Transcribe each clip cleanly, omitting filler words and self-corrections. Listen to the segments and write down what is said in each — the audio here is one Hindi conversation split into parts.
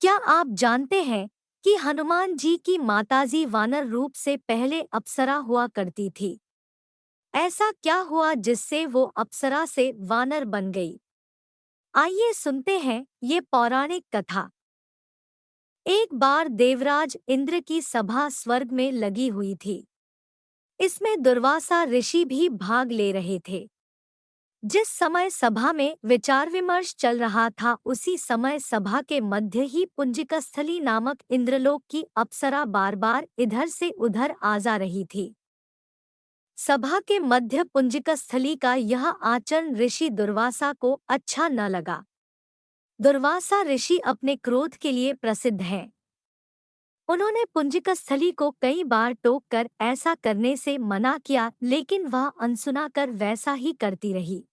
क्या आप जानते हैं कि हनुमान जी की माताजी वानर रूप से पहले अप्सरा हुआ करती थी? ऐसा क्या हुआ जिससे वो अप्सरा से वानर बन गई? आइए सुनते हैं ये पौराणिक कथा। एक बार देवराज इंद्र की सभा स्वर्ग में लगी हुई थी। इसमें दुर्वासा ऋषि भी भाग ले रहे थे। जिस समय सभा में विचार विमर्श चल रहा था, उसी समय सभा के मध्य ही पुंजिकस्थली नामक इंद्रलोक की अप्सरा बार बार इधर से उधर आ जा रही थी। सभा के मध्य पुंजिकस्थली का यह आचरण ऋषि दुर्वासा को अच्छा न लगा। दुर्वासा ऋषि अपने क्रोध के लिए प्रसिद्ध हैं। उन्होंने पुंजिकस्थली को कई बार टोक कर ऐसा करने से मना किया, लेकिन वह अनसुना कर वैसा ही करती रही।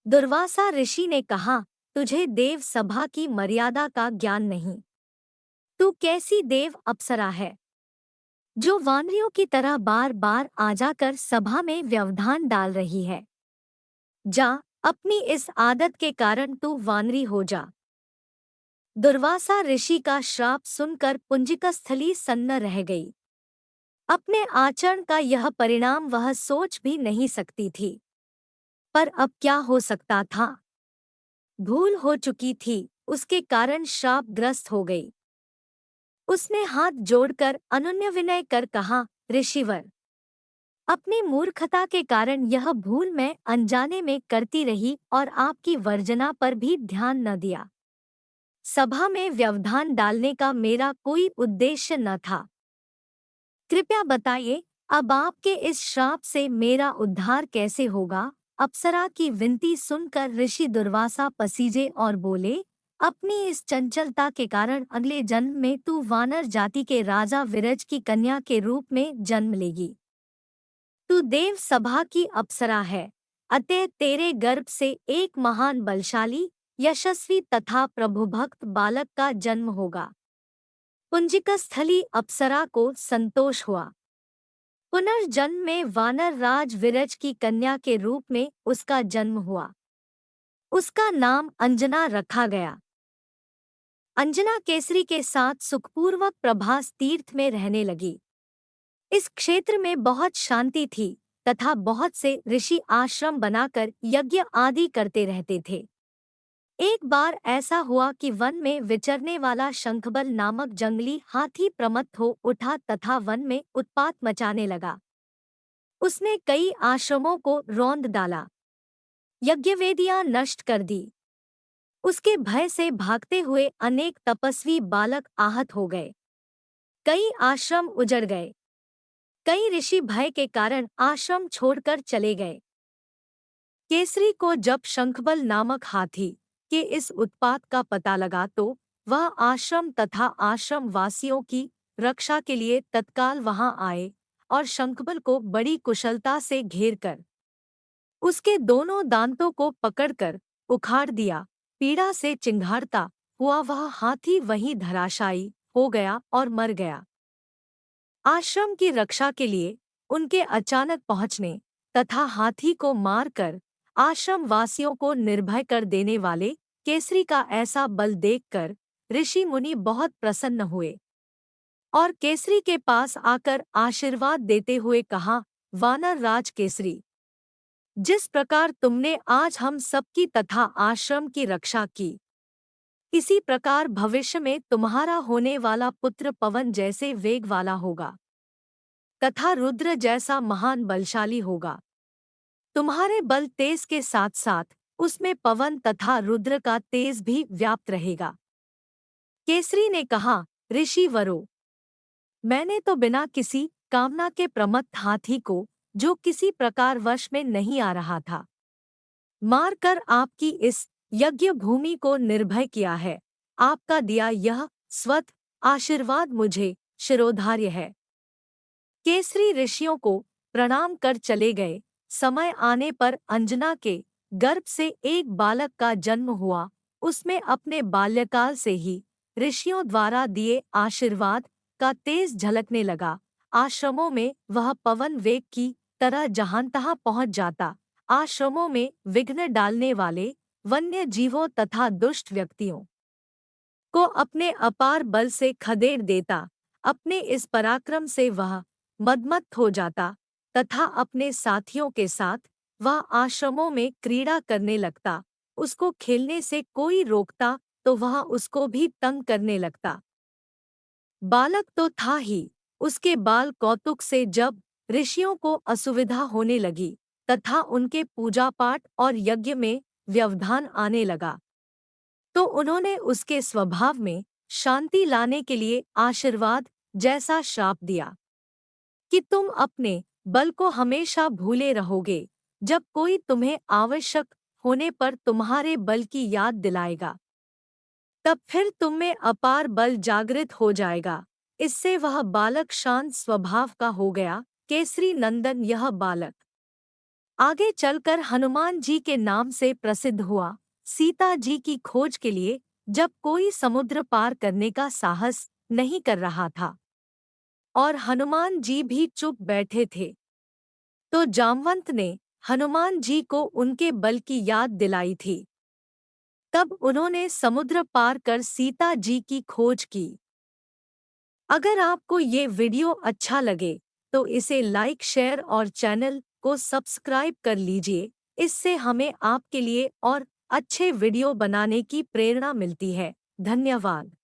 दुर्वासा ऋषि ने कहा, तुझे देव सभा की मर्यादा का ज्ञान नहीं। तू कैसी देव अप्सरा है जो वानरियों की तरह बार बार आ जाकर सभा में व्यवधान डाल रही है। जा, अपनी इस आदत के कारण तू वानरी हो जा। दुर्वासा ऋषि का श्राप सुनकर पुंजिकस्थली सन्न रह गई। अपने आचरण का यह परिणाम वह सोच भी नहीं सकती थी। पर अब क्या हो सकता था? भूल हो चुकी थी, उसके कारण श्रापग्रस्त हो गई। उसने हाथ जोड़कर अनन्य विनय कर कहा, ऋषिवर, अपनी मूर्खता के कारण यह भूल मैं अनजाने में करती रही और आपकी वर्जना पर भी ध्यान न दिया। सभा में व्यवधान डालने का मेरा कोई उद्देश्य न था। कृपया बताइए, अब आपके इस श्राप से मेरा उद्धार कैसे होगा? अप्सरा की विनती सुनकर ऋषि दुर्वासा पसीजे और बोले, अपनी इस चंचलता के कारण अगले जन्म में तू वानर जाति के राजा विरज की कन्या के रूप में जन्म लेगी। तू देव सभा की अप्सरा है, अतः तेरे गर्भ से एक महान बलशाली, यशस्वी तथा प्रभुभक्त बालक का जन्म होगा। पुंजिकस्थली अप्सरा को संतोष हुआ। पुनर्जन्म में वानर राज विरज की कन्या के रूप में उसका जन्म हुआ। उसका नाम अंजना रखा गया। अंजना केसरी के साथ सुखपूर्वक प्रभास तीर्थ में रहने लगी। इस क्षेत्र में बहुत शांति थी तथा बहुत से ऋषि आश्रम बनाकर यज्ञ आदि करते रहते थे। एक बार ऐसा हुआ कि वन में विचरने वाला शंखबल नामक जंगली हाथी प्रमत्त हो उठा तथा वन में उत्पात मचाने लगा। उसने कई आश्रमों को रौंद डाला, यज्ञवेदियां नष्ट कर दी। उसके भय से भागते हुए अनेक तपस्वी बालक आहत हो गए। कई आश्रम उजड़ गए। कई ऋषि भय के कारण आश्रम छोड़कर चले गए। केसरी को जब शंखबल नामक हाथी के इस उत्पात का पता लगा तो वह आश्रम तथा आश्रम वासियों की रक्षा के लिए तत्काल वहां आए और शंखबल को बड़ी कुशलता से घेरकर उसके दोनों दांतों को पकड़कर उखाड़ दिया। पीड़ा से चिंघाड़ता हुआ वह हाथी वहीं धराशायी हो गया और मर गया। आश्रम की रक्षा के लिए उनके अचानक पहुंचने तथा हाथी को मारकर आश्रम वासियों को निर्भय कर देने वाले केसरी का ऐसा बल देखकर ऋषि मुनि बहुत प्रसन्न हुए और केसरी के पास आकर आशीर्वाद देते हुए कहा, वानर राज केसरी, जिस प्रकार तुमने आज हम सबकी तथा आश्रम की रक्षा की, इसी प्रकार भविष्य में तुम्हारा होने वाला पुत्र पवन जैसे वेग वाला होगा तथा रुद्र जैसा महान बलशाली होगा। तुम्हारे बल तेज के साथ साथ उसमें पवन तथा रुद्र का तेज भी व्याप्त रहेगा। केसरी ने कहा, ऋषि वरो, मैंने तो बिना किसी कामना के प्रमत्त हाथी को, जो किसी प्रकार वश में नहीं आ रहा था, मारकर आपकी इस यज्ञ भूमि को निर्भय किया है। आपका दिया यह स्वत आशीर्वाद मुझे शिरोधार्य है। केसरी ऋषियों को प्रणाम कर चले गए। समय आने पर अंजना के गर्भ से एक बालक का जन्म हुआ। उसमें अपने बाल्यकाल से ही ऋषियों द्वारा दिए आशीर्वाद का तेज झलकने लगा। आश्रमों में वह पवन वेग की तरह जहां तहां पहुंच जाता। आश्रमों में विघ्न डालने वाले वन्य जीवों तथा दुष्ट व्यक्तियों को अपने अपार बल से खदेड़ देता। अपने इस पराक्रम से वह मदमस्त हो जाता तथा अपने साथियों के साथ वह आश्रमों में क्रीड़ा करने लगता। उसको खेलने से कोई रोकता तो वह उसको भी तंग करने लगता। बालक तो था ही, उसके बाल कौतुक से जब ऋषियों को असुविधा होने लगी तथा उनके पूजा पाठ और यज्ञ में व्यवधान आने लगा, तो उन्होंने उसके स्वभाव में शांति लाने के लिए आशीर्वाद जैसा श्राप दिया कि तुम अपने बल को हमेशा भूले रहोगे। जब कोई तुम्हें आवश्यक होने पर तुम्हारे बल की याद दिलाएगा, तब फिर तुम में अपार बल जागृत हो जाएगा। इससे वह बालक शांत स्वभाव का हो गया। केसरी नंदन यह बालक आगे चलकर हनुमान जी के नाम से प्रसिद्ध हुआ। सीता जी की खोज के लिए जब कोई समुद्र पार करने का साहस नहीं कर रहा था और हनुमान जी भी चुप बैठे थे, तो जामवंत ने हनुमान जी को उनके बल की याद दिलाई थी। तब उन्होंने समुद्र पार कर सीता जी की खोज की। अगर आपको ये वीडियो अच्छा लगे तो इसे लाइक शेयर और चैनल को सब्सक्राइब कर लीजिए। इससे हमें आपके लिए और अच्छे वीडियो बनाने की प्रेरणा मिलती है। धन्यवाद।